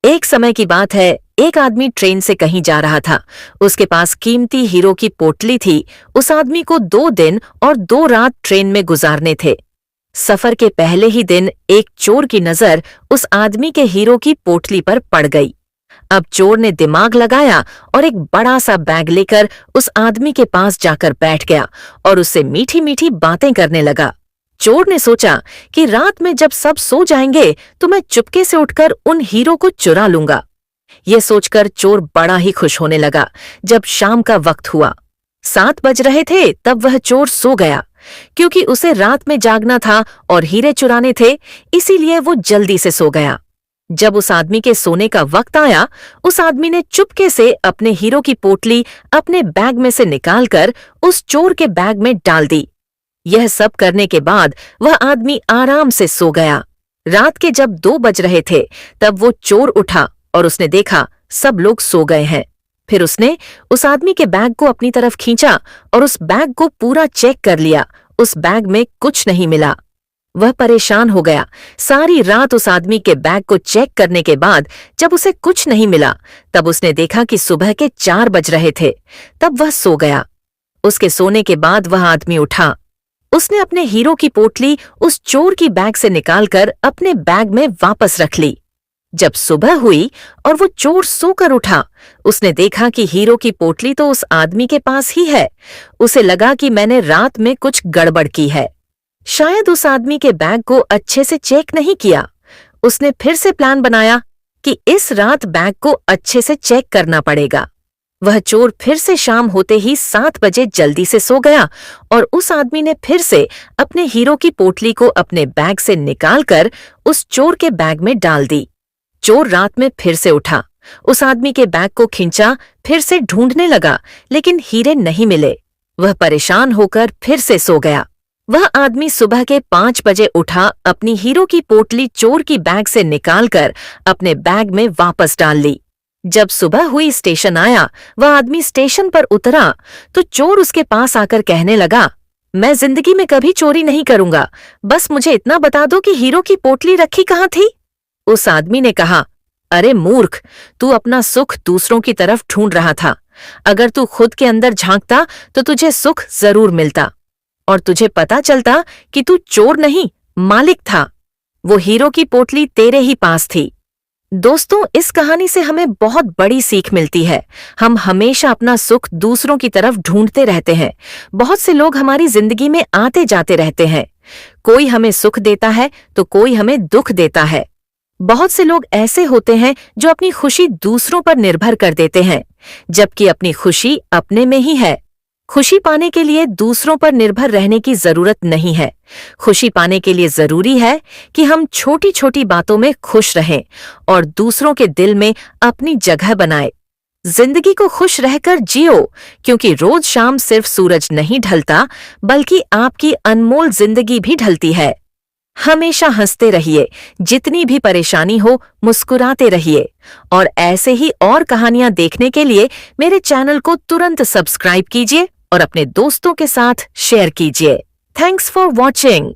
एक समय की बात है, एक आदमी ट्रेन से कहीं जा रहा था। उसके पास कीमती हीरो की पोटली थी। उस आदमी को 2 दिन और 2 रात ट्रेन में गुजारने थे। सफर के पहले ही दिन एक चोर की नजर उस आदमी के हीरो की पोटली पर पड़ गई। अब चोर ने दिमाग लगाया और एक बड़ा सा बैग लेकर उस आदमी के पास जाकर बैठ गया और उससे मीठी मीठी बातें करने लगा। चोर ने सोचा कि रात में जब सब सो जाएंगे तो मैं चुपके से उठकर उन हीरो को चुरा लूंगा। यह सोचकर चोर बड़ा ही खुश होने लगा। जब शाम का वक्त हुआ, 7 बज रहे थे, तब वह चोर सो गया। क्योंकि उसे रात में जागना था और हीरे चुराने थे, इसीलिए वो जल्दी से सो गया। जब उस आदमी के सोने का वक्त आया, उस आदमी ने चुपके से अपने हीरो की पोटली अपने बैग में से निकालकर उस चोर के बैग में डाल दी। यह सब करने के बाद वह आदमी आराम से सो गया। रात के जब 2 बज रहे थे, तब वो चोर उठा और उसने देखा सब लोग सो गए हैं। फिर उसने उस आदमी के बैग को अपनी तरफ खींचा और उस बैग को पूरा चेक कर लिया। उस बैग में कुछ नहीं मिला। वह परेशान हो गया। सारी रात उस आदमी के बैग को चेक करने के बाद जब उसे कुछ नहीं मिला, तब उसने देखा कि सुबह के 4 बज रहे थे। तब वह सो गया। उसके सोने के बाद वह आदमी उठा। उसने अपने हीरो की पोटली उस चोर की बैग से निकालकर अपने बैग में वापस रख ली। जब सुबह हुई और वो चोर सोकर उठा, उसने देखा कि हीरो की पोटली तो उस आदमी के पास ही है। उसे लगा कि मैंने रात में कुछ गड़बड़ की है। शायद उस आदमी के बैग को अच्छे से चेक नहीं किया। उसने फिर से प्लान बनाया कि इस रात बैग को अच्छे से चेक करना पड़ेगा। वह चोर फिर से शाम होते ही 7 बजे जल्दी से सो गया और उस आदमी ने फिर से अपने हीरो की पोटली को अपने बैग से निकालकर उस चोर के बैग में डाल दी। चोर रात में फिर से उठा, उस आदमी के बैग को खींचा, फिर से ढूंढने लगा, लेकिन हीरे नहीं मिले। वह परेशान होकर फिर से सो गया। वह आदमी सुबह के 5 बजे उठा, अपनी हीरो की पोटली चोर की बैग से निकालकर अपने बैग में वापस डाल ली। जब सुबह हुई, स्टेशन आया। वह आदमी स्टेशन पर उतरा तो चोर उसके पास आकर कहने लगा, मैं जिंदगी में कभी चोरी नहीं करूंगा, बस मुझे इतना बता दो कि हीरो की पोटली रखी कहाँ थी। उस आदमी ने कहा, अरे मूर्ख, तू अपना सुख दूसरों की तरफ ढूंढ रहा था। अगर तू खुद के अंदर झांकता तो तुझे सुख जरूर मिलता और तुझे पता चलता कि तू चोर नहीं, मालिक था। वो हीरो की पोटली तेरे ही पास थी। दोस्तों, इस कहानी से हमें बहुत बड़ी सीख मिलती है। हम हमेशा अपना सुख दूसरों की तरफ ढूंढते रहते हैं। बहुत से लोग हमारी जिंदगी में आते जाते रहते हैं। कोई हमें सुख देता है तो कोई हमें दुख देता है। बहुत से लोग ऐसे होते हैं जो अपनी खुशी दूसरों पर निर्भर कर देते हैं, जबकि अपनी खुशी अपने में ही है। खुशी पाने के लिए दूसरों पर निर्भर रहने की जरूरत नहीं है। खुशी पाने के लिए जरूरी है कि हम छोटी छोटी बातों में खुश रहें और दूसरों के दिल में अपनी जगह बनाएं। जिंदगी को खुश रहकर जियो, क्योंकि रोज शाम सिर्फ सूरज नहीं ढलता, बल्कि आपकी अनमोल जिंदगी भी ढलती है। हमेशा हंसते रहिए, जितनी भी परेशानी हो मुस्कुराते रहिए। और ऐसे ही और कहानियां देखने के लिए मेरे चैनल को तुरंत सब्सक्राइब कीजिए और अपने दोस्तों के साथ शेयर कीजिए। Thanks for watching.